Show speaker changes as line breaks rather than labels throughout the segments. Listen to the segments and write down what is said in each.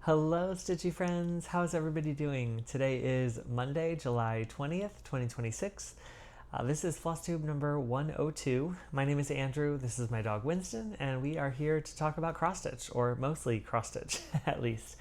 Hello, Stitchy friends. How's everybody doing? Today is Monday, July 20th, 2026. This is Flosstube number 102. My name is Andrew. This is my dog Winston, and we are here to talk about cross stitch, or mostly cross stitch, at least.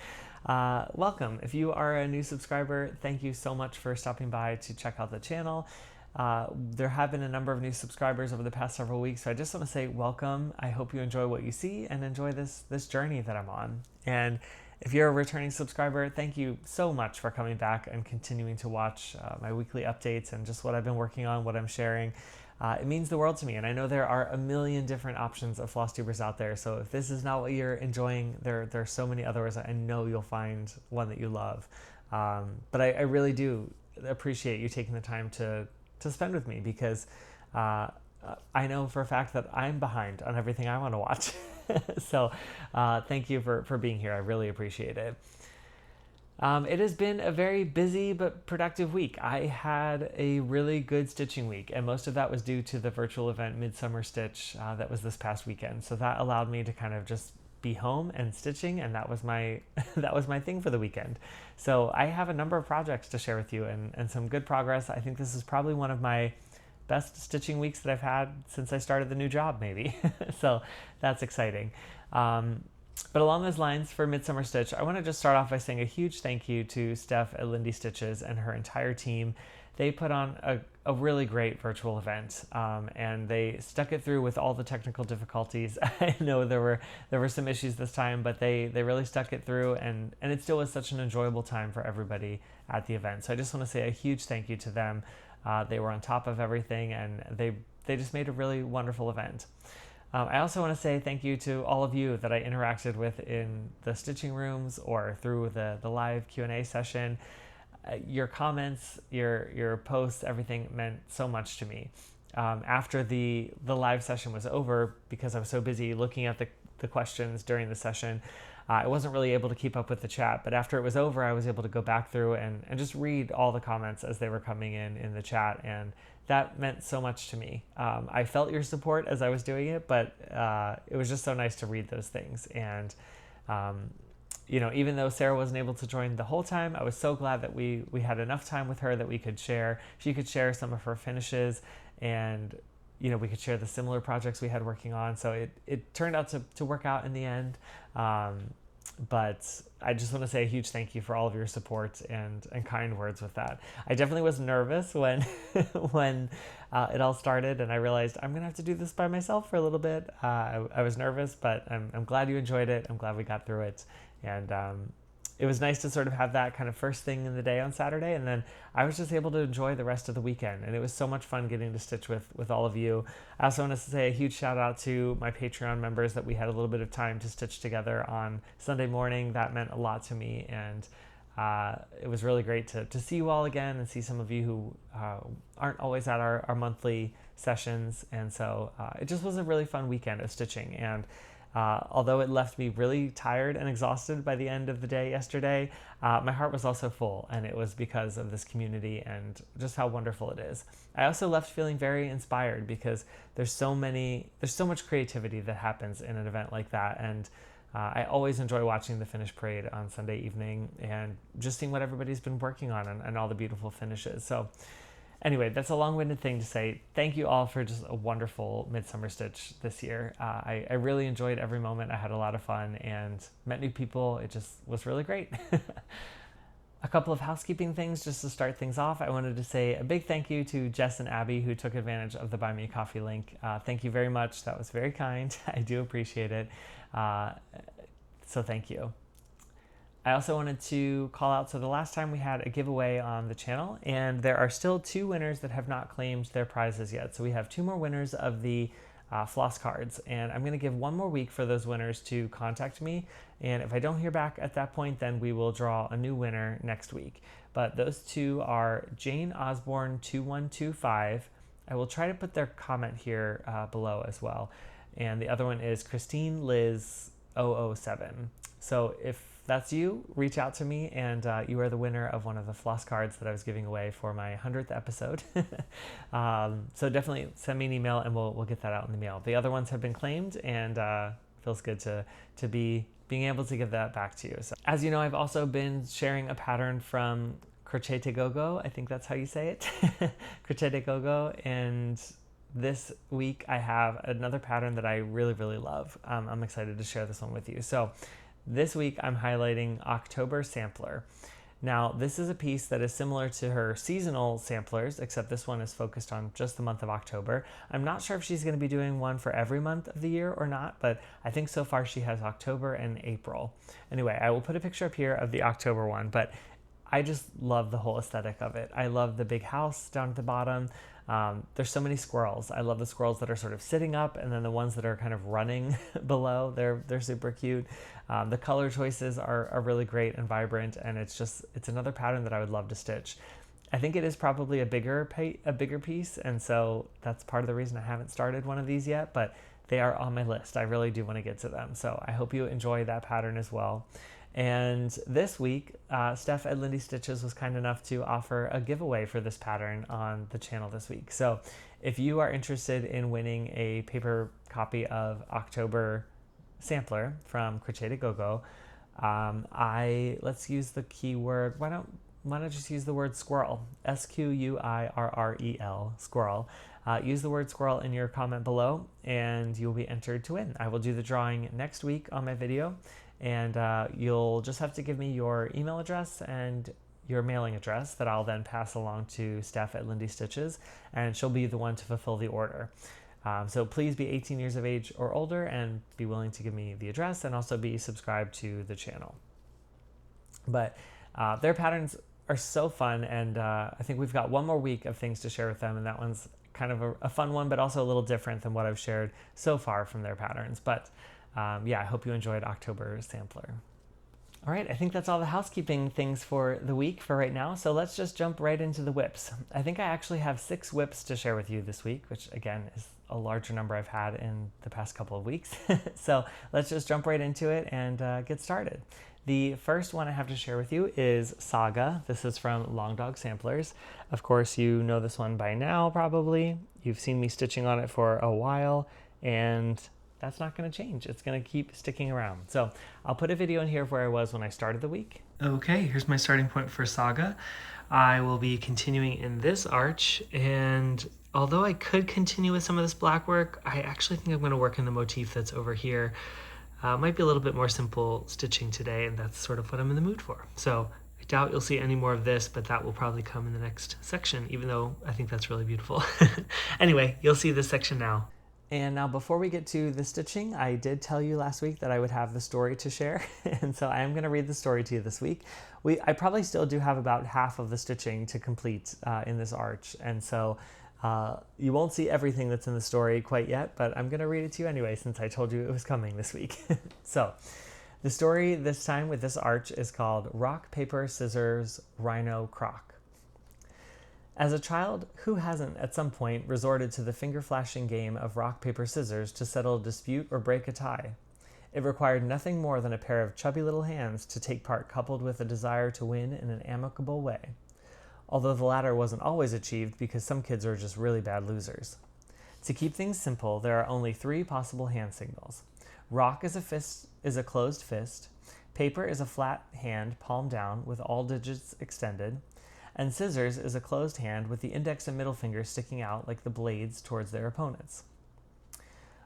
Welcome. If you are a new subscriber, thank you so much for stopping by to check out the channel. There have been a number of new subscribers over the past several weeks, so I just want to say welcome. I hope you enjoy what you see and enjoy this journey that I'm on. And if you're a returning subscriber, thank you so much for coming back and continuing to watch my weekly updates and just what I've been working on, what I'm sharing. It means the world to me, and I know there are a million different options of Flosstubers out there, so if this is not what you're enjoying, there are so many others. I know you'll find one that you love. But I really do appreciate you taking the time to spend with me, because I know for a fact that I'm behind on everything I want to watch. So thank you for being here. I really appreciate it. It has been a very busy but productive week. I had a really good stitching week, and most of that was due to the virtual event Midsummer Stitch that was this past weekend. So that allowed me to kind of just be home and stitching, and that was my that was my thing for the weekend. So I have a number of projects to share with you, and some good progress. I think this is probably one of my best stitching weeks that I've had since I started the new job, maybe. So that's exciting. But along those lines, for Midsummer Stitch, I want to just start off by saying a huge thank you to Steph at Lindy Stitches and her entire team. They put on a really great virtual event, and they stuck it through with all the technical difficulties. I know there were some issues this time, but they really stuck it through, and it still was such an enjoyable time for everybody at the event. So I just want to say a huge thank you to them. They were on top of everything, and they just made a really wonderful event. I also want to say thank you to all of you that I interacted with in the stitching rooms or through the live Q&A session. Your comments, your posts, everything meant so much to me. After the live session was over, because I was so busy looking at the questions during the session, I wasn't really able to keep up with the chat, but after it was over, I was able to go back through and just read all the comments as they were coming in the chat, and that meant so much to me. I felt your support as I was doing it, but it was just so nice to read those things. And even though Sarah wasn't able to join the whole time, I was so glad that we had enough time with her that we could share. She could share some of her finishes, and we could share the similar projects we had working on. So it turned out to work out in the end. But I just want to say a huge thank you for all of your support and kind words with that. I definitely was nervous when when it all started, and I realized I'm gonna have to do this by myself for a little bit. I was nervous, but I'm glad you enjoyed it. I'm glad we got through it, and it was nice to sort of have that kind of first thing in the day on Saturday, and then I was just able to enjoy the rest of the weekend, and it was so much fun getting to stitch with all of you. I also want to say a huge shout out to my Patreon members that we had a little bit of time to stitch together on Sunday morning. That meant a lot to me, and it was really great to see you all again and see some of you who aren't always at our monthly sessions, and so it just was a really fun weekend of stitching. And although it left me really tired and exhausted by the end of the day yesterday, my heart was also full, and it was because of this community and just how wonderful it is. I also left feeling very inspired, because there's so much creativity that happens in an event like that, and I always enjoy watching the finish parade on Sunday evening and just seeing what everybody's been working on and all the beautiful finishes. So anyway, that's a long-winded thing to say. Thank you all for just a wonderful Midsummer Stitch this year. I really enjoyed every moment. I had a lot of fun and met new people. It just was really great. A couple of housekeeping things just to start things off. I wanted to say a big thank you to Jess and Abby, who took advantage of the Buy Me a Coffee link. Thank you very much. That was very kind. I do appreciate it. So thank you. I also wanted to call out, so the last time we had a giveaway on the channel, and there are still 2 winners that have not claimed their prizes yet. So we have 2 more winners of the floss cards, and I'm going to give 1 more week for those winners to contact me, and if I don't hear back at that point, then we will draw a new winner next week. But those 2 are Jane Osborne 2125. I will try to put their comment here below as well, and the other one is Christine Liz 007. So if that's you, reach out to me, and you are the winner of one of the floss cards that I was giving away for my 100th episode. So definitely send me an email, and we'll get that out in the mail. The other ones have been claimed, and feels good to be being able to give that back to you. So, as you know, I've also been sharing a pattern from Crocette Gogo. I think that's how you say it. Crocette Gogo. And this week I have another pattern that I really, really love. I'm excited to share this one with you. So this week I'm highlighting October Sampler. Now, this is a piece that is similar to her seasonal samplers, except this one is focused on just the month of October. I'm not sure if she's going to be doing one for every month of the year or not, but I think so far she has October and April. Anyway, I will put a picture up here of the October one, but I just love the whole aesthetic of it. I love the big house down at the bottom. There's so many squirrels. I love the squirrels that are sort of sitting up, and then the ones that are kind of running below. They're super cute. The color choices are really great and vibrant, and it's another pattern that I would love to stitch. I think it is probably a bigger piece, and so that's part of the reason I haven't started one of these yet, but they are on my list. I really do want to get to them. So I hope you enjoy that pattern as well. And this week, Steph at Lindy Stitches was kind enough to offer a giveaway for this pattern on the channel this week. So if you are interested in winning a paper copy of October Sampler from Crocette Gogo, let's use the keyword. Why don't I just use the word squirrel? SQUIRREL, squirrel. Use the word squirrel in your comment below, and you'll be entered to win. I will do the drawing next week on my video. And you'll just have to give me your email address and your mailing address that I'll then pass along to Steph at Lindy Stitches, and she'll be the one to fulfill the order. So please be 18 years of age or older and be willing to give me the address, and also be subscribed to the channel. But their patterns are so fun, and I think we've got one more week of things to share with them, and that one's kind of a fun one, but also a little different than what I've shared so far from their patterns. But yeah, I hope you enjoyed October Sampler. All right, I think that's all the housekeeping things for the week for right now. So let's just jump right into the whips. I think I actually have 6 whips to share with you this week, which again is a larger number I've had in the past couple of weeks. So let's just jump right into it and get started. The first one I have to share with you is Saga. This is from Long Dog Samplers. Of course, you know this one by now, probably. You've seen me stitching on it for a while, and that's not going to change. It's going to keep sticking around. So I'll put a video in here of where I was when I started the week. Okay, here's my starting point for Saga. I will be continuing in this arch, and although I could continue with some of this black work, I actually think I'm going to work in the motif that's over here. Might be a little bit more simple stitching today, and that's sort of what I'm in the mood for. So I doubt you'll see any more of this, but that will probably come in the next section, even though I think that's really beautiful. Anyway, you'll see this section now. And now before we get to the stitching, I did tell you last week that I would have the story to share, and so I am going to read the story to you this week. I probably still do have about half of the stitching to complete in this arch, and so you won't see everything that's in the story quite yet, but I'm going to read it to you anyway since I told you it was coming this week. So the story this time with this arch is called Rock, Paper, Scissors, Rhino, Croc. As a child, who hasn't at some point resorted to the finger-flashing game of rock, paper, scissors to settle a dispute or break a tie? It required nothing more than a pair of chubby little hands to take part, coupled with a desire to win in an amicable way. Although the latter wasn't always achieved because some kids are just really bad losers. To keep things simple, there are only 3 possible hand signals. Rock is a closed fist, paper is a flat hand palm down with all digits extended, and scissors is a closed hand with the index and middle fingers sticking out like the blades towards their opponents.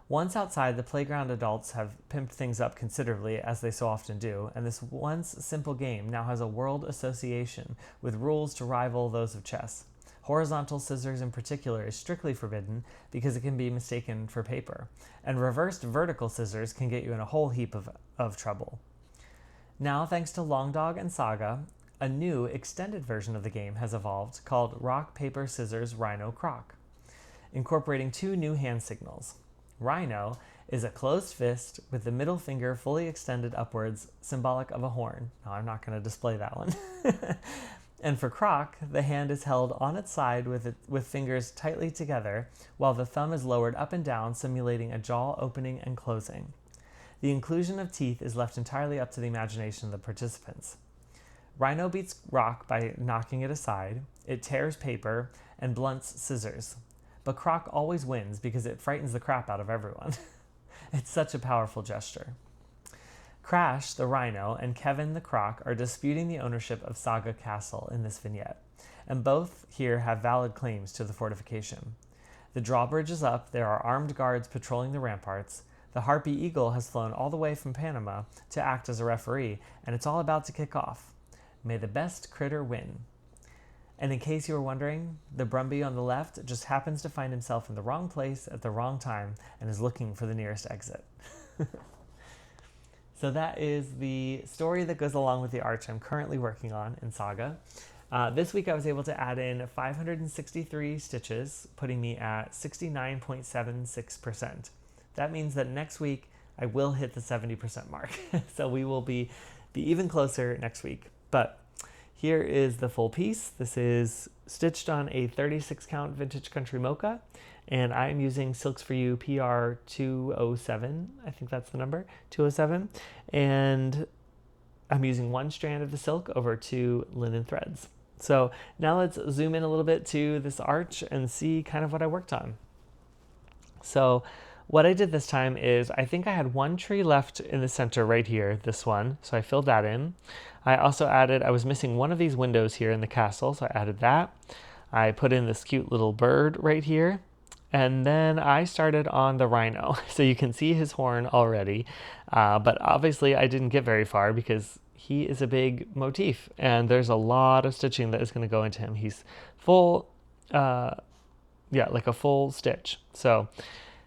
Once outside, the playground adults have pimped things up considerably, as they so often do, and this once simple game now has a world association with rules to rival those of chess. Horizontal scissors in particular is strictly forbidden because it can be mistaken for paper, and reversed vertical scissors can get you in a whole heap of trouble. Now, thanks to Long Dog and Saga, a new extended version of the game has evolved called Rock, Paper, Scissors, Rhino, Croc, incorporating 2 new hand signals. Rhino is a closed fist with the middle finger fully extended upwards, symbolic of a horn. Now, I'm not going to display that one. And for Croc, the hand is held on its side with fingers tightly together, while the thumb is lowered up and down, simulating a jaw opening and closing. The inclusion of teeth is left entirely up to the imagination of the participants. Rhino beats Rock by knocking it aside, it tears paper, and blunts scissors. But Croc always wins because it frightens the crap out of everyone. It's such a powerful gesture. Crash, the rhino, and Kevin, the croc, are disputing the ownership of Saga Castle in this vignette, and both here have valid claims to the fortification. The drawbridge is up, there are armed guards patrolling the ramparts, the Harpy Eagle has flown all the way from Panama to act as a referee, and it's all about to kick off. May the best critter win. And in case you were wondering, the Brumby on the left just happens to find himself in the wrong place at the wrong time and is looking for the nearest exit. So that is the story that goes along with the arch I'm currently working on in Saga. This week I was able to add in 563 stitches, putting me at 69.76%. That means that next week I will hit the 70% mark. So we will be even closer next week. But here is the full piece. This is stitched on a 36 count vintage country mocha, and I'm using Silks for You PR 207. I think that's the number, 207. And I'm using one strand of the silk over 2 linen threads. So now let's zoom in a little bit to this arch and see kind of what I worked on. So what I did this time is I think I had one tree left in the center right here, this one, so I filled that in. I also added, I was missing one of these windows here in the castle, so I added that. I put in this cute little bird right here, and then I started on the rhino. So you can see his horn already, but obviously I didn't get very far because he is a big motif, and there's a lot of stitching that is going to go into him. He's full, like a full stitch. So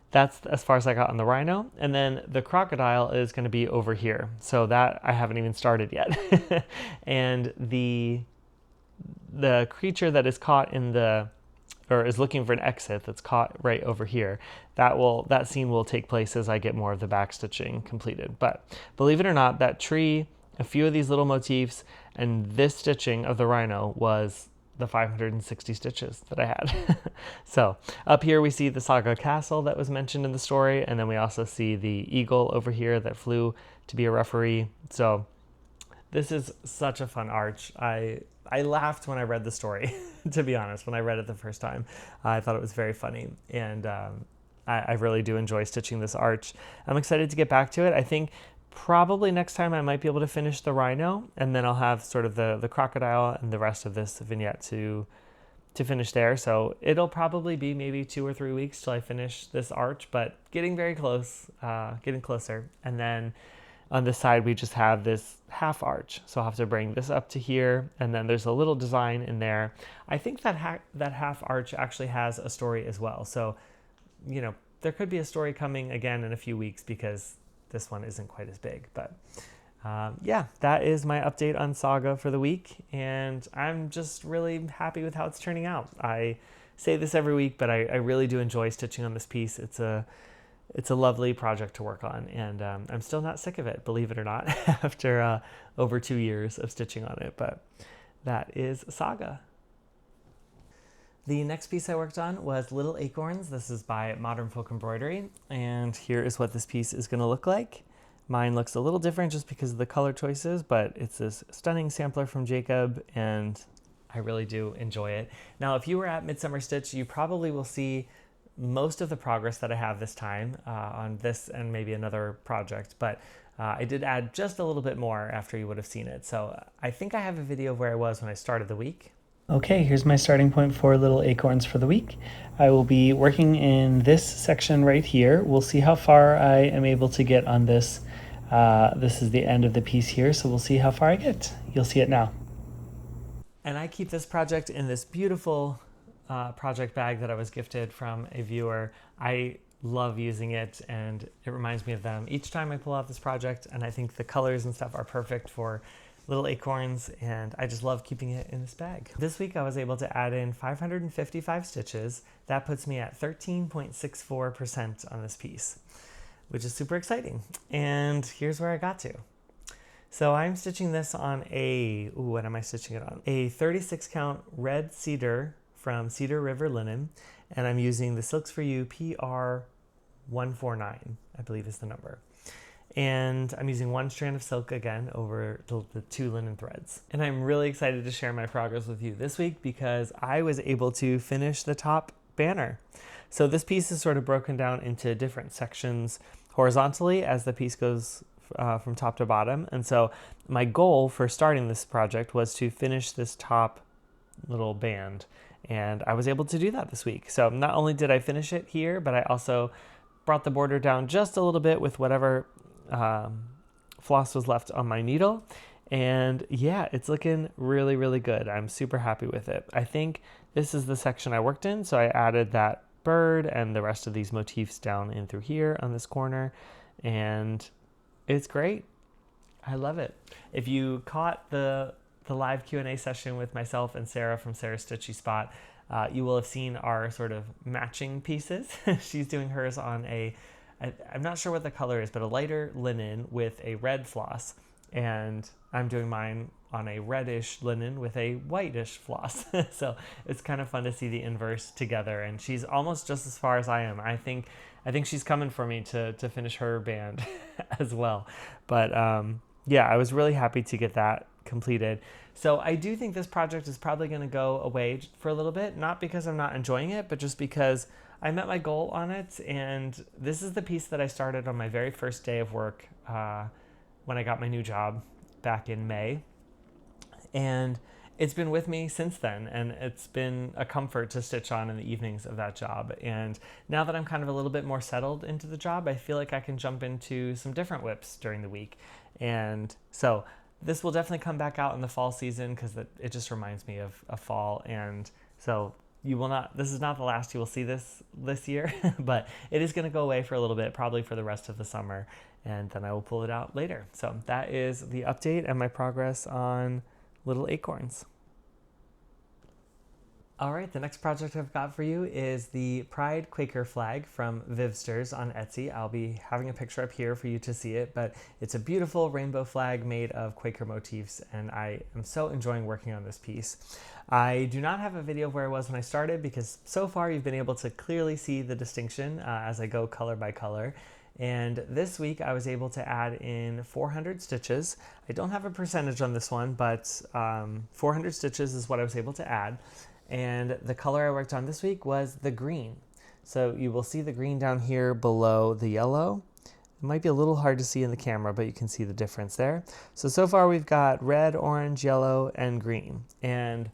that's as far as I got on the rhino. And then the crocodile is going to be over here. So that I haven't even started yet. And the creature that is caught in or is looking for an exit that's caught right over here, that scene will take place as I get more of the back stitching completed. But believe it or not, that tree, a few of these little motifs, and this stitching of the rhino was the 560 stitches that I had. So up here we see the Saga Castle that was mentioned in the story, and then we also see the eagle over here that flew to be a referee. So this is such a fun arch. I laughed when I read the story, to be honest. When I read it the first time, I thought it was very funny, and I really do enjoy stitching this arch. I'm excited to get back to it. I think probably next time I might be able to finish the rhino, and then I'll have sort of the crocodile and the rest of this vignette to finish there. So it'll probably be maybe 2 or 3 weeks till I finish this arch, but getting very close, getting closer. And then on this side, we just have this half arch. So I'll have to bring this up to here, and then there's a little design in there. I think that that half arch actually has a story as well. So, there could be a story coming again in a few weeks because this one isn't quite as big. But yeah, that is my update on Saga for the week, and I'm just really happy with how it's turning out. I say this every week, but I really do enjoy stitching on this piece. It's a lovely project to work on, and I'm still not sick of it, believe it or not, after over 2 years of stitching on it. But that is Saga. The next piece I worked on was Little Acorns. This is by Modern Folk Embroidery, and here is what this piece is going to look like. Mine looks a little different just because of the color choices, but it's this stunning sampler from Jacob, and I really do enjoy it. Now, if you were at Midsummer Stitch, you probably will see most of the progress that I have this time on this and maybe another project, but I did add just a little bit more after you would have seen it. So I think I have a video of where I was when I started the week. Okay, here's my starting point for Little Acorns for the week. I will be working in this section right here. We'll see how far I am able to get on this. This is the end of the piece here, so we'll see how far I get. You'll see it now. And I keep this project in this beautiful project bag that I was gifted from a viewer. I love using it, and it reminds me of them each time I pull out this project, and I think the colors and stuff are perfect for Little Acorns, and I just love keeping it in this bag. This week I was able to add in 555 stitches. That puts me at 13.64% on this piece, which is super exciting. And here's where I got to. So I'm stitching this on what am I stitching it on? A 36 count red cedar from Cedar River Linen, and I'm using the Silks for You PR 149, I believe is the number. And I'm using one strand of silk again over the 2 linen threads. And I'm really excited to share my progress with you this week because I was able to finish the top banner. So this piece is sort of broken down into different sections horizontally as the piece goes from top to bottom. And so my goal for starting this project was to finish this top little band. And I was able to do that this week. So not only did I finish it here, but I also brought the border down just a little bit with whatever floss was left on my needle. And yeah, it's looking really, really good. I'm super happy with it. I think this is the section I worked in. So I added that bird and the rest of these motifs down in through here on this corner. And it's great. I love it. If you caught the live Q&A session with myself and Sarah from Sarah's Stitchy Spot, you will have seen our sort of matching pieces. She's doing hers on I'm not sure what the color is, but a lighter linen with a red floss. And I'm doing mine on a reddish linen with a whitish floss. So it's kind of fun to see the inverse together. And she's almost just as far as I am. I think she's coming for me to finish her band as well. But yeah, I was really happy to get that completed. So I do think this project is probably going to go away for a little bit, not because I'm not enjoying it, but just because I met my goal on it. And this is the piece that I started on my very first day of work when I got my new job back in May. And it's been with me since then, and it's been a comfort to stitch on in the evenings of that job. And now that I'm kind of a little bit more settled into the job, I feel like I can jump into some different whips during the week. And so this will definitely come back out in the fall season because it just reminds me of fall. And so this is not the last you will see this year, but it is going to go away for a little bit, probably for the rest of the summer. And then I will pull it out later. So that is the update and my progress on Little Acorns. All right, the next project I've got for you is the Pride Quaker flag from Vivsters on Etsy. I'll be having a picture up here for you to see it, but it's a beautiful rainbow flag made of Quaker motifs, and I am so enjoying working on this piece. I do not have a video of where I was when I started because so far you've been able to clearly see the distinction as I go color by color. And this week I was able to add in 400 stitches. I don't have a percentage on this one, but 400 stitches is what I was able to add. And the color I worked on this week was the green. So you will see the green down here below the yellow. It might be a little hard to see in the camera, but you can see the difference there. So far we've got red, orange, yellow, and green. And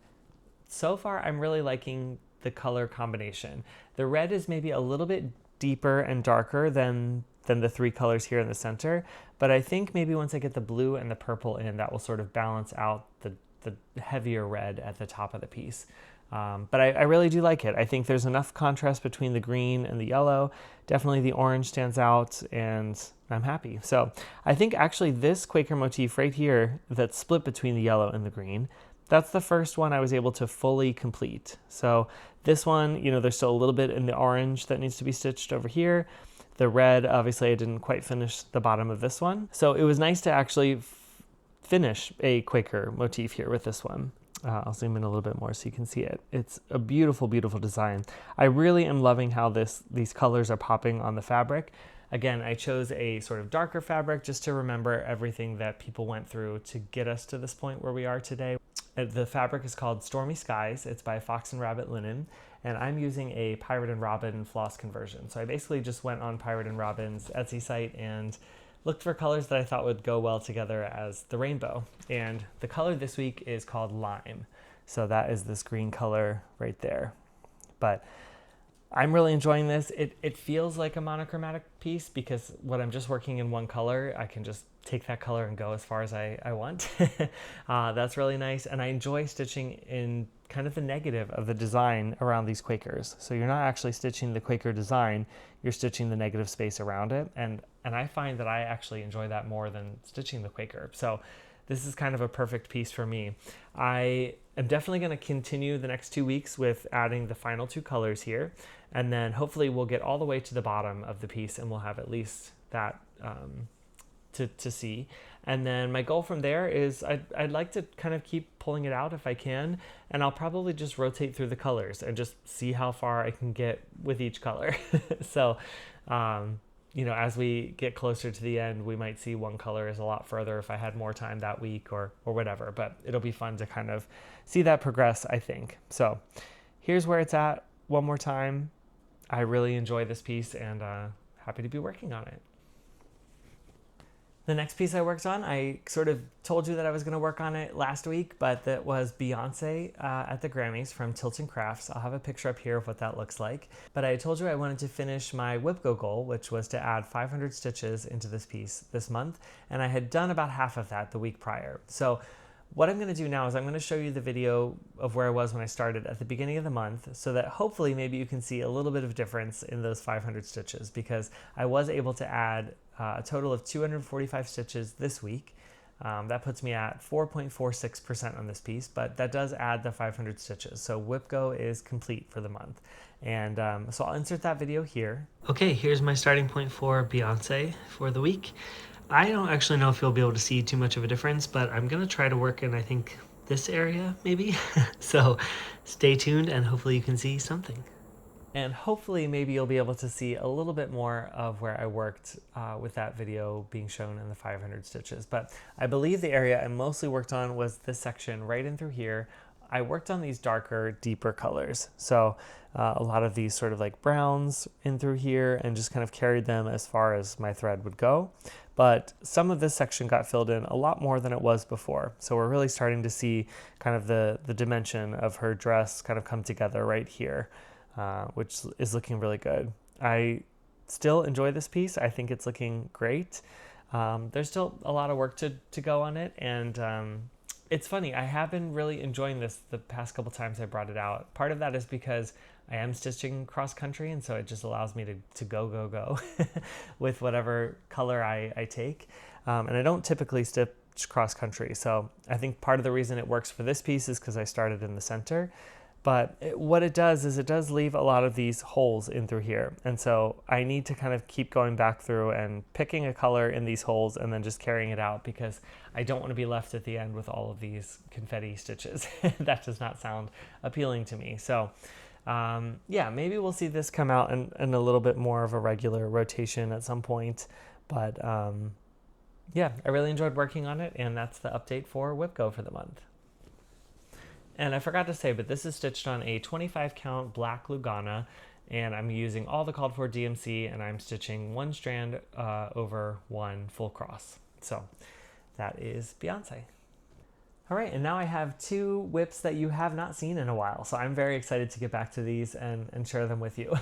so far I'm really liking the color combination. The red is maybe a little bit deeper and darker than the three colors here in the center, but I think maybe once I get the blue and the purple in, that will sort of balance out the heavier red at the top of the piece. But I really do like it. I think there's enough contrast between the green and the yellow. Definitely the orange stands out, and I'm happy. So I think actually this Quaker motif right here that's split between the yellow and the green, that's the first one I was able to fully complete. So this one, there's still a little bit in the orange that needs to be stitched over here. The red, obviously I didn't quite finish the bottom of this one. So it was nice to actually finish a Quaker motif here with this one. I'll zoom in a little bit more so you can see it. It's a beautiful, beautiful design. I really am loving how these colors are popping on the fabric. Again, I chose a sort of darker fabric just to remember everything that people went through to get us to this point where we are today. The fabric is called Stormy Skies. It's by Fox and Rabbit Linen, and I'm using a Pirate and Robin floss conversion. So I basically just went on Pirate and Robin's Etsy site and looked for colors that I thought would go well together as the rainbow. And the color this week is called Lime. So that is this green color right there. But I'm really enjoying this. It feels like a monochromatic piece because when I'm just working in one color, I can just take that color and go as far as I want. That's really nice. And I enjoy stitching in kind of the negative of the design around these Quakers. So you're not actually stitching the Quaker design, you're stitching the negative space around it. And I find that I actually enjoy that more than stitching the Quaker. So this is kind of a perfect piece for me. I am definitely going to continue the next 2 weeks with adding the final two colors here. And then hopefully we'll get all the way to the bottom of the piece and we'll have at least that to see. And then my goal from there is I'd like to kind of keep pulling it out if I can, and I'll probably just rotate through the colors and just see how far I can get with each color. So, as we get closer to the end, we might see one color is a lot further if I had more time that week or whatever, but it'll be fun to kind of see that progress, I think. So here's where it's at one more time. I really enjoy this piece and happy to be working on it. The next piece I worked on, I sort of told you that I was going to work on it last week, but that was Beyonce at the Grammys from Tilton Crafts. I'll have a picture up here of what that looks like. But I told you I wanted to finish my WIPGO goal, which was to add 500 stitches into this piece this month, and I had done about half of that the week prior. So what I'm going to do now is I'm going to show you the video of where I was when I started at the beginning of the month, so that hopefully maybe you can see a little bit of difference in those 500 stitches, because I was able to add a total of 245 stitches this week. That puts me at 4.46% on this piece, but that does add the 500 stitches. So WIPGO is complete for the month. And so I'll insert that video here. Okay, here's my starting point for Beyonce for the week. I don't actually know if you'll be able to see too much of a difference, but I'm gonna try to work in, I think, this area maybe. So stay tuned and hopefully you can see something. And hopefully maybe you'll be able to see a little bit more of where I worked with that video being shown in the 500 stitches. But I believe the area I mostly worked on was this section right in through here. I worked on these darker, deeper colors. So a lot of these sort of like browns in through here, and just kind of carried them as far as my thread would go. But some of this section got filled in a lot more than it was before. So we're really starting to see kind of the dimension of her dress kind of come together right here, which is looking really good. I still enjoy this piece. I think it's looking great. There's still a lot of work to go on it, and it's funny, I have been really enjoying this the past couple times I brought it out. Part of that is because I am stitching cross country, and so it just allows me to go with whatever color I take. And I don't typically stitch cross country, so I think part of the reason it works for this piece is because I started in the center. But what it does is it does leave a lot of these holes in through here. And so I need to kind of keep going back through and picking a color in these holes and then just carrying it out, because I don't want to be left at the end with all of these confetti stitches. That does not sound appealing to me. So yeah, maybe we'll see this come out in a little bit more of a regular rotation at some point. But yeah, I really enjoyed working on it, and that's the update for WIPGO for the month. And I forgot to say, but this is stitched on a 25 count black Lugana, and I'm using all the called for DMC, and I'm stitching one strand over one full cross. So that is Beyonce. All right, and now I have two WIPs that you have not seen in a while, so I'm very excited to get back to these and share them with you.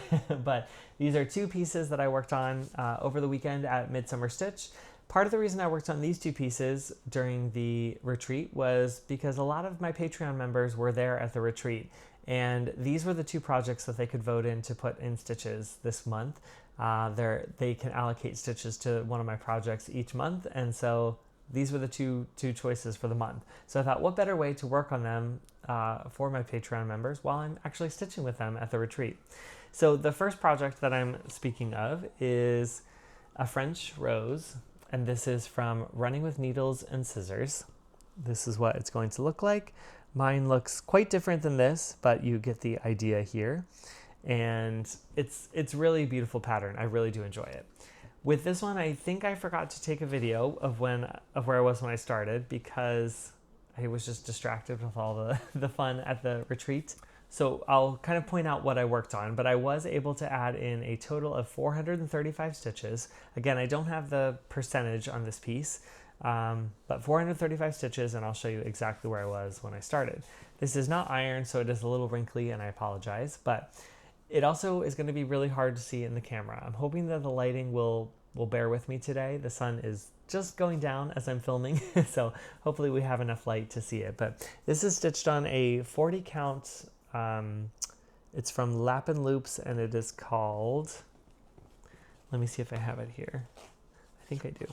But these are two pieces that I worked on over the weekend at Midsummer Stitch. Part of the reason I worked on these two pieces during the retreat was because a lot of my Patreon members were there at the retreat, and these were the two projects that they could vote in to put in stitches this month. They can allocate stitches to one of my projects each month, and so these were the two choices for the month. So I thought, what better way to work on them for my Patreon members while I'm actually stitching with them at the retreat. So the first project that I'm speaking of is a French rose, and this is from Running with Needles and Scissors. This is what it's going to look like. Mine looks quite different than this, but you get the idea here. And it's really a beautiful pattern. I really do enjoy it. With this one, I think I forgot to take a video of where I was when I started, because I was just distracted with all the fun at the retreat. So I'll kind of point out what I worked on, but I was able to add in a total of 435 stitches. Again, I don't have the percentage on this piece, but 435 stitches, and I'll show you exactly where I was when I started. This is not iron, so it is a little wrinkly, and I apologize, but it also is going to be really hard to see in the camera. I'm hoping that the lighting will bear with me today. The sun is just going down as I'm filming, so hopefully we have enough light to see it. But this is stitched on a 40 count. It's from Lap and Loops, and it is called, let me see if I have it here. I think I do.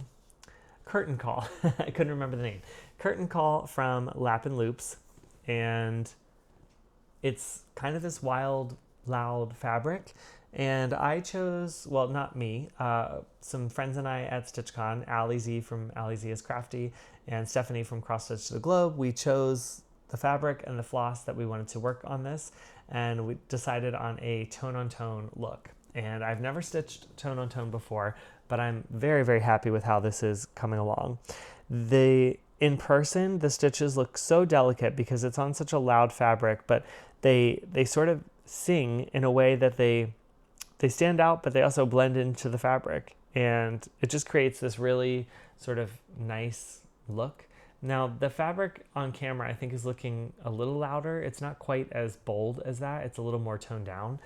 Curtain Call. I couldn't remember the name. Curtain Call from Lap and Loops, and it's kind of this wild, loud fabric. And I chose, well, not me, some friends and I at StitchCon, Allie Z from Allie Z is Crafty, and Stephanie from Cross Stitch to the Globe. We chose the fabric and the floss that we wanted to work on this, and we decided on a tone-on-tone look. And I've never stitched tone-on-tone before, but I'm very, very happy with how this is coming along. In person, the stitches look so delicate because it's on such a loud fabric, but they sort of sing in a way that they stand out, but they also blend into the fabric. and it just creates this really sort of nice look. Now the fabric on camera I think is looking a little louder. It's not quite as bold as that. It's a little more toned down.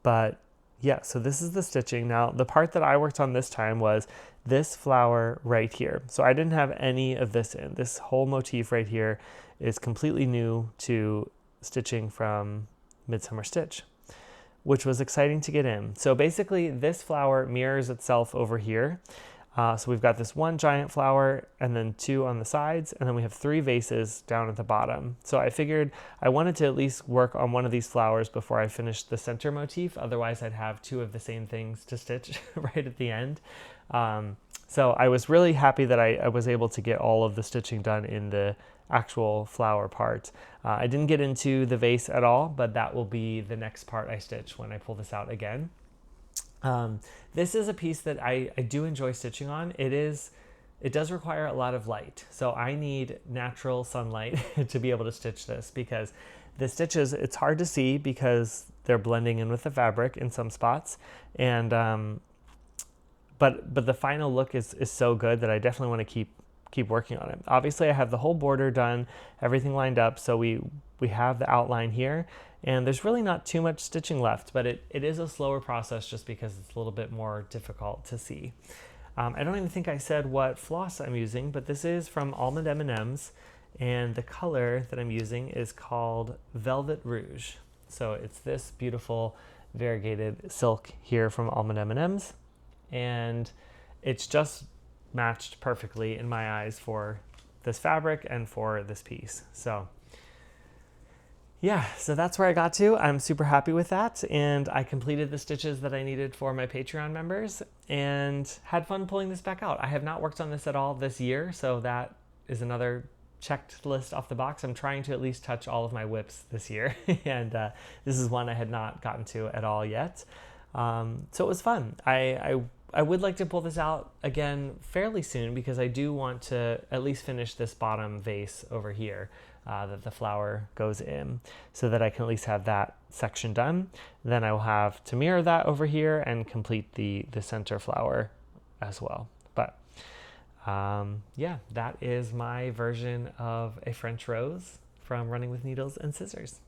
But yeah, so this is the stitching. Now the part that I worked on this time was this flower right here. So I didn't have any of this in. This whole motif right here is completely new to stitching from Midsummer Stitch, which was exciting to get in. So basically this flower mirrors itself over here. So we've got this one giant flower and then two on the sides, and then we have 3 vases down at the bottom. So I figured I wanted to at least work on one of these flowers before I finished the center motif. Otherwise I'd have 2 of the same things to stitch right at the end. So I was really happy that I was able to get all of the stitching done in the actual flower part. I didn't get into the vase at all, but that will be the next part I stitch when I pull this out again. This is a piece that I do enjoy stitching on. It does require a lot of light. So I need natural sunlight to be able to stitch this, because the stitches, it's hard to see because they're blending in with the fabric in some spots. And, but the final look is so good that I definitely want to keep working on it. Obviously I have the whole border done, everything lined up. So we have the outline here, and there's really not too much stitching left, but it is a slower process just because it's a little bit more difficult to see. I don't even think I said what floss I'm using, but this is from Almond M&M's, and the color that I'm using is called Velvet Rouge. So it's this beautiful variegated silk here from Almond M&M's, and it's just matched perfectly in my eyes for this fabric and for this piece. So yeah, so that's where I got to. I'm super happy with that, and I completed the stitches that I needed for my Patreon members and had fun pulling this back out. I have not worked on this at all this year, so that is another checked list off the box. I'm trying to at least touch all of my whips this year, and this is one I had not gotten to at all yet. So it was fun. I would like to pull this out again fairly soon, because I do want to at least finish this bottom vase over here that the flower goes in, so that I can at least have that section done. Then I will have to mirror that over here and complete the center flower as well. But yeah, that is my version of a French rose from Running with Needles and Scissors.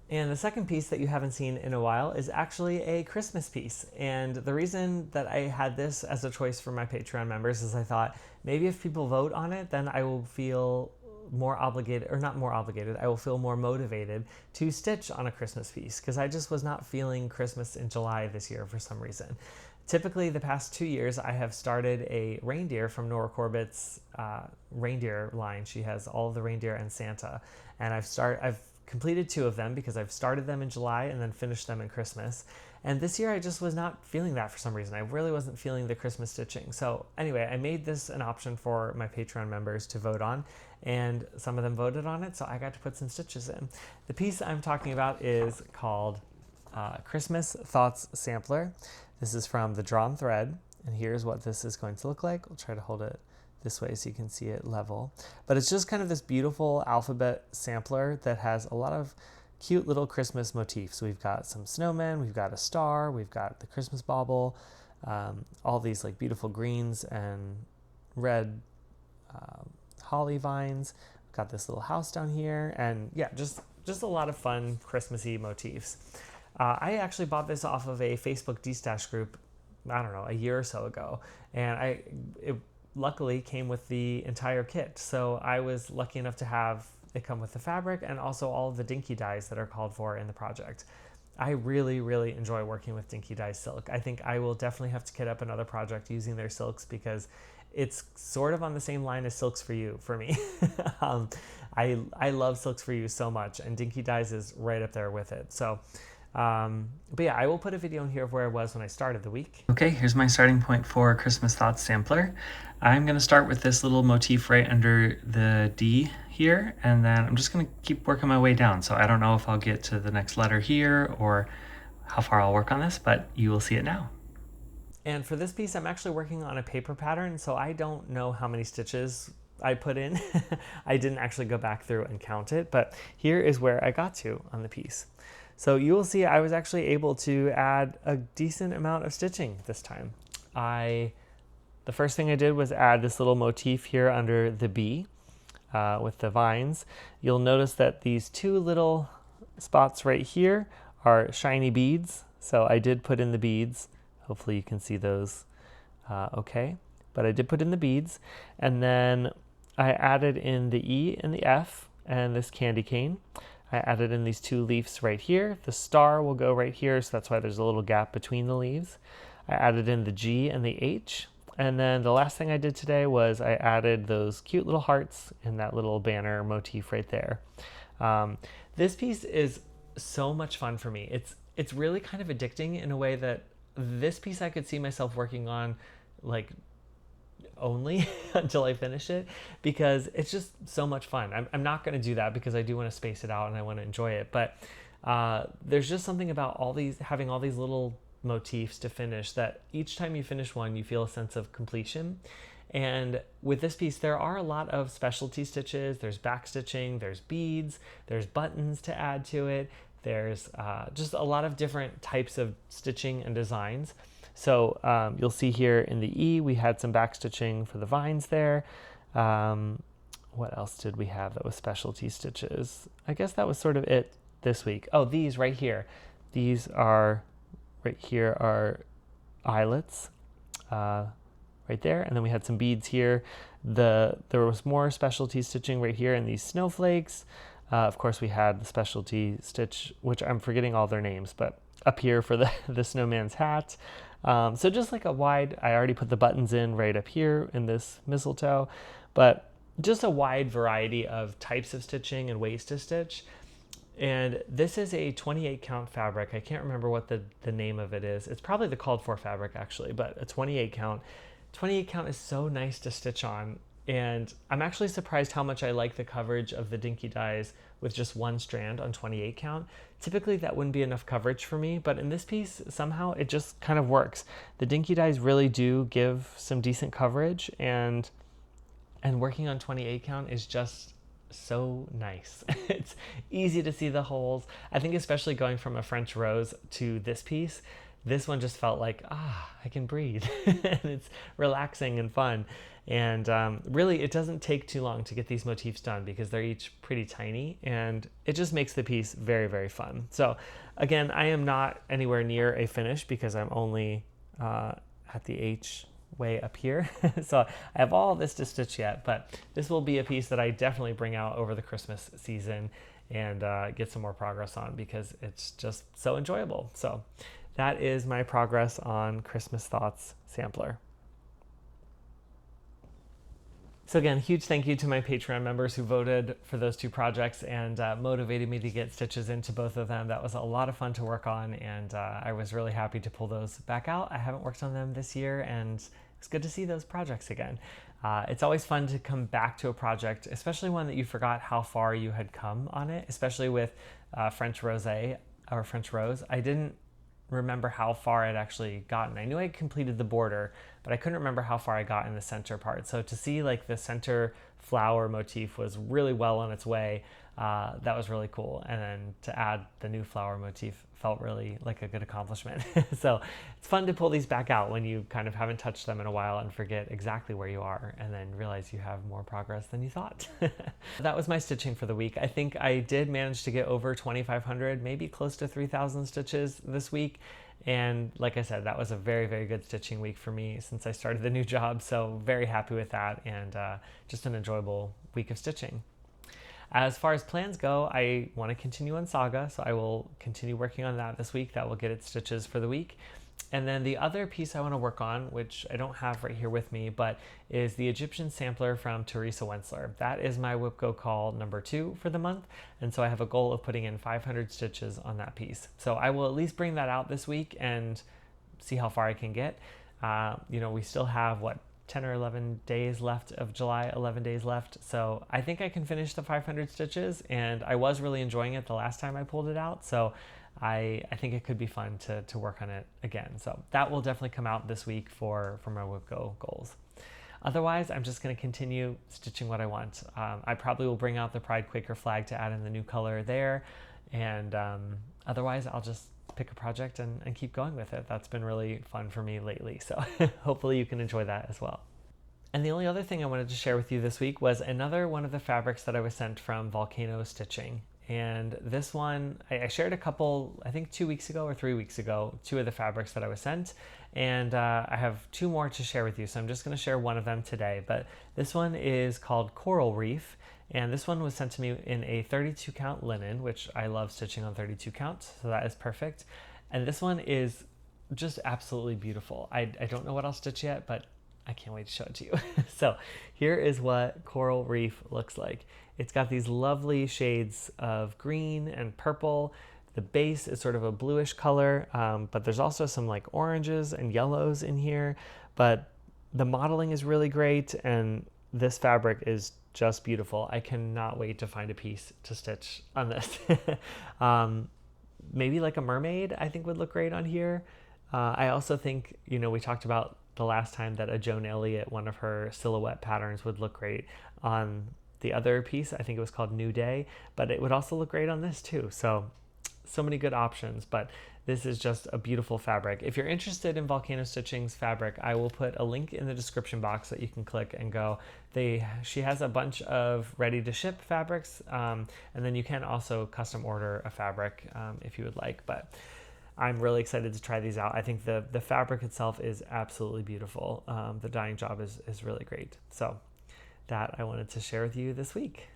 And the second piece that you haven't seen in a while is actually a Christmas piece. And the reason that I had this as a choice for my Patreon members is I thought maybe if people vote on it, then I will feel more obligated, or not more obligated, I will feel more motivated to stitch on a Christmas piece, because I just was not feeling Christmas in July this year for some reason. Typically the past 2 years I have started a reindeer from Nora Corbett's reindeer line. She has all of the reindeer and Santa, and I've completed 2 of them because I've started them in July and then finished them in Christmas. And this year I just was not feeling that for some reason. I really wasn't feeling the Christmas stitching. So anyway, I made this an option for my Patreon members to vote on, and some of them voted on it, so I got to put some stitches in. The piece I'm talking about is called Christmas Thoughts Sampler. This is from the Drawn Thread, and here's what this is going to look like. I'll try to hold it this way so you can see it level. But it's just kind of this beautiful alphabet sampler that has a lot of cute little Christmas motifs. We've got some snowmen, we've got a star, we've got the Christmas bauble, all these like beautiful greens and red holly vines. We've got this little house down here, and yeah, just a lot of fun Christmassy motifs. I actually bought this off of a Facebook destash group, I don't know, a year or so ago, and it luckily came with the entire kit. So I was lucky enough to have it come with the fabric and also all of the dinky dyes that are called for in the project. I really, really enjoy working with Dinky Dye silk. I think I will definitely have to kit up another project using their silks, because it's sort of on the same line as Silks for You for me. I love Silks for You so much, and Dinky Dyes is right up there with it. So but yeah, I will put a video in here of where I was when I started the week. Okay, here's my starting point for Christmas Thoughts Sampler. I'm going to start with this little motif right under the D here, and then I'm just going to keep working my way down. So I don't know if I'll get to the next letter here or how far I'll work on this, but you will see it now. And for this piece, I'm actually working on a paper pattern, so I don't know how many stitches I put in. I didn't actually go back through and count it, but here is where I got to on the piece. So you will see I was actually able to add a decent amount of stitching this time. the first thing I did was add this little motif here under the bee with the vines. You'll notice that these two little spots right here are shiny beads. So I did put in the beads. Hopefully you can see those okay. But I did put in the beads. And then I added in the E and the F and this candy cane. I added in these two leaves right here. The star will go right here, so that's why there's a little gap between the leaves. I added in the G and the H. And then the last thing I did today was I added those cute little hearts in that little banner motif right there. This piece is so much fun for me. It's really kind of addicting in a way that this piece I could see myself working on like only until I finish it, because it's just so much fun. I'm not going to do that because I do want to space it out and I want to enjoy it, but there's just something about having all these little motifs to finish that each time you finish one you feel a sense of completion. And with this piece there are a lot of specialty stitches. There's back stitching, there's beads, there's buttons to add to it, there's just a lot of different types of stitching and designs. So you'll see here in the E we had some back stitching for the vines there. What else did we have that was specialty stitches? I guess that was sort of it this week. Oh, these right here. These are right here are eyelets right there, and then we had some beads here. There was more specialty stitching right here in these snowflakes. Of course we had the specialty stitch, which I'm forgetting all their names, but up here for the snowman's hat. So just like a wide, I already put the buttons in right up here in this mistletoe, but just a wide variety of types of stitching and ways to stitch. And this is a 28 count fabric. I can't remember what the name of it is. It's probably the called for fabric actually, but a 28 count. 28 count is so nice to stitch on. And I'm actually surprised how much I like the coverage of the dinky dyes with just one strand on 28 count. Typically that wouldn't be enough coverage for me, but in this piece, somehow it just kind of works. The dinky dyes really do give some decent coverage, and working on 28 count is just so nice. It's easy to see the holes. I think especially going from a French rose to this piece, this one just felt like, I can breathe. And it's relaxing and fun. And really, it doesn't take too long to get these motifs done because they're each pretty tiny, and it just makes the piece very, very fun. So again, I am not anywhere near a finish because I'm only at the H way up here. So I have all this to stitch yet, but this will be a piece that I definitely bring out over the Christmas season and get some more progress on because it's just so enjoyable. So that is my progress on Christmas Thoughts Sampler. So again, huge thank you to my Patreon members who voted for those two projects and motivated me to get stitches into both of them. That was a lot of fun to work on, and I was really happy to pull those back out. I haven't worked on them this year, and it's good to see those projects again. It's always fun to come back to a project, especially one that you forgot how far you had come on it, especially with French Rosé or French Rose. I didn't remember how far I'd actually gotten. I knew I completed the border, but I couldn't remember how far I got in the center part. So to see like the center flower motif was really well on its way. That was really cool. And then to add the new flower motif felt really like a good accomplishment. So it's fun to pull these back out when you kind of haven't touched them in a while and forget exactly where you are and then realize you have more progress than you thought. That was my stitching for the week. I think I did manage to get over 2,500, maybe close to 3,000 stitches this week. And like I said, that was a very, very good stitching week for me since I started the new job. So very happy with that, and just an enjoyable week of stitching. As far as plans go, I want to continue on Saga, so I will continue working on that this week. That will get its stitches for the week. And then the other piece I want to work on, which I don't have right here with me, but is the Egyptian sampler from Teresa Wentzler. That is my Whip Go Call number 2 for the month, and so I have a goal of putting in 500 stitches on that piece. So I will at least bring that out this week and see how far I can get. You know, we still have, 10 or 11 days left of July, 11 days left. So I think I can finish the 500 stitches, and I was really enjoying it the last time I pulled it out. So I think it could be fun to work on it again. So that will definitely come out this week for my Whip Go goals. Otherwise, I'm just going to continue stitching what I want. I probably will bring out the Pride Quaker flag to add in the new color there. And otherwise, I'll just pick a project and keep going with it. That's been really fun for me lately. So hopefully you can enjoy that as well. And the only other thing I wanted to share with you this week was another one of the fabrics that I was sent from Volcano Stitching. And this one, I shared a couple, I think 2 weeks ago or 3 weeks ago, 2 of the fabrics that I was sent. And I have 2 more to share with you. So I'm just going to share one of them today. But this one is called Coral Reef. And this one was sent to me in a 32 count linen, which I love stitching on 32 count. So that is perfect. And this one is just absolutely beautiful. I don't know what I'll stitch yet, but I can't wait to show it to you. So here is what Coral Reef looks like. It's got these lovely shades of green and purple. The base is sort of a bluish color, but there's also some like oranges and yellows in here. But the modeling is really great, and this fabric is just beautiful. I cannot wait to find a piece to stitch on this. Maybe like a mermaid, I think would look great on here. I also think, you know, we talked about the last time that a Joan Elliott, one of her silhouette patterns, would look great on the other piece. I think it was called New Day, but it would also look great on this too. So many good options, but this is just a beautiful fabric. If you're interested in Volcano Stitching's fabric, I will put a link in the description box that you can click and go. She has a bunch of ready to ship fabrics, and then you can also custom order a fabric if you would like, but I'm really excited to try these out. I think the fabric itself is absolutely beautiful. The dyeing job is really great. So that I wanted to share with you this week.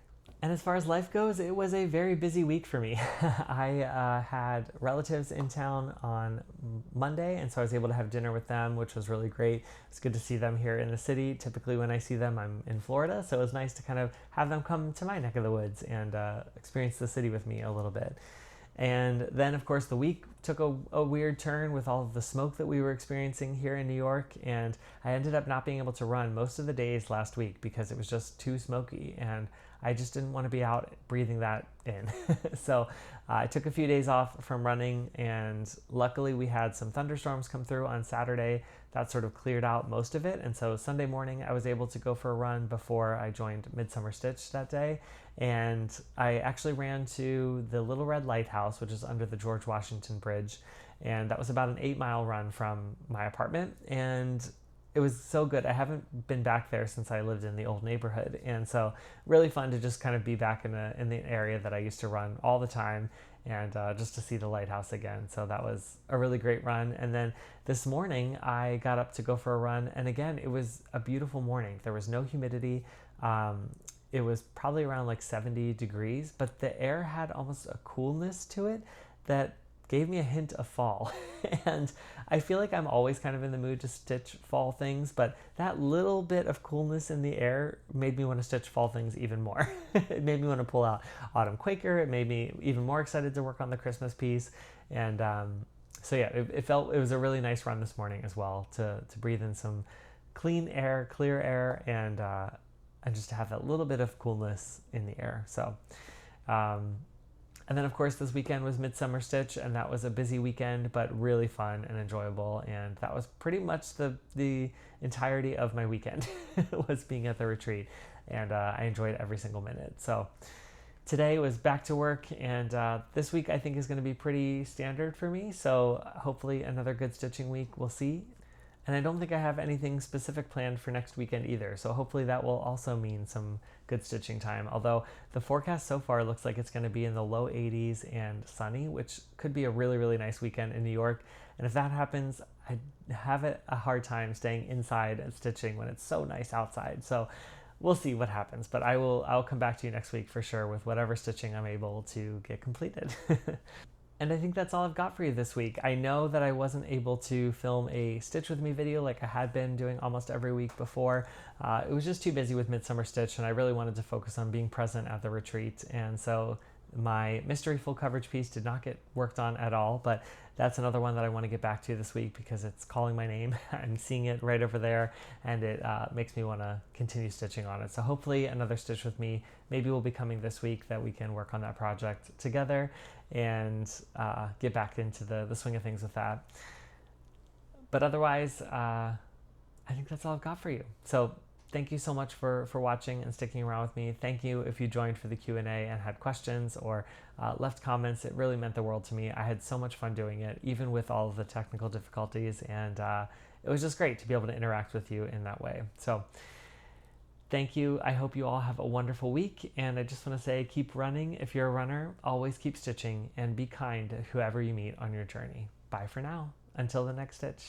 And as far as life goes, it was a very busy week for me. I had relatives in town on Monday, and so I was able to have dinner with them, which was really great. It's good to see them here in the city. Typically when I see them, I'm in Florida, so it was nice to kind of have them come to my neck of the woods and experience the city with me a little bit. And then, of course, the week took a weird turn with all of the smoke that we were experiencing here in New York, and I ended up not being able to run most of the days last week because it was just too smoky, and I just didn't want to be out breathing that in. So I took a few days off from running, and luckily we had some thunderstorms come through on Saturday. That sort of cleared out most of it, and so Sunday morning I was able to go for a run before I joined Midsummer Stitch that day. And I actually ran to the Little Red Lighthouse, which is under the George Washington Bridge, and that was about an 8-mile run from my apartment, and it was so good. I haven't been back there since I lived in the old neighborhood, and so really fun to just kind of be back in the area that I used to run all the time, and just to see the lighthouse again. So that was a really great run. And then this morning I got up to go for a run, and again, it was a beautiful morning. There was no humidity. It was probably around like 70 degrees, but the air had almost a coolness to it that gave me a hint of fall. And I feel like I'm always kind of in the mood to stitch fall things, but that little bit of coolness in the air made me want to stitch fall things even more. It made me want to pull out Autumn Quaker. It made me even more excited to work on the Christmas piece. And so yeah, it was a really nice run this morning as well, to breathe in some clean air, clear air, and just to have that little bit of coolness in the air. So, and then of course this weekend was Midsummer Stitch, and that was a busy weekend, but really fun and enjoyable. And that was pretty much the entirety of my weekend was being at the retreat, and I enjoyed every single minute. So today was back to work, and this week I think is going to be pretty standard for me. So hopefully another good stitching week. We'll see. And I don't think I have anything specific planned for next weekend either, so hopefully that will also mean some good stitching time. Although the forecast so far looks like it's going to be in the low 80s and sunny, which could be a really, really nice weekend in New York. And if that happens, I have a hard time staying inside and stitching when it's so nice outside. So we'll see what happens, but I'll come back to you next week for sure with whatever stitching I'm able to get completed. And I think that's all I've got for you this week. I know that I wasn't able to film a Stitch With Me video like I had been doing almost every week before. It was just too busy with Midsummer Stitch, and I really wanted to focus on being present at the retreat. And so my mystery full coverage piece did not get worked on at all, but that's another one that I want to get back to this week because it's calling my name. I'm seeing it right over there, and it makes me want to continue stitching on it. So hopefully another Stitch With Me maybe will be coming this week that we can work on that project together and get back into the swing of things with that. But otherwise, I think that's all I've got for you. So thank you so much for watching and sticking around with me. Thank you if you joined for the Q&A and had questions or left comments. It really meant the world to me. I had so much fun doing it, even with all of the technical difficulties, and it was just great to be able to interact with you in that way. So thank you. I hope you all have a wonderful week, and I just want to say, keep running if you're a runner, always keep stitching, and be kind to whoever you meet on your journey. Bye for now. Until the next stitch.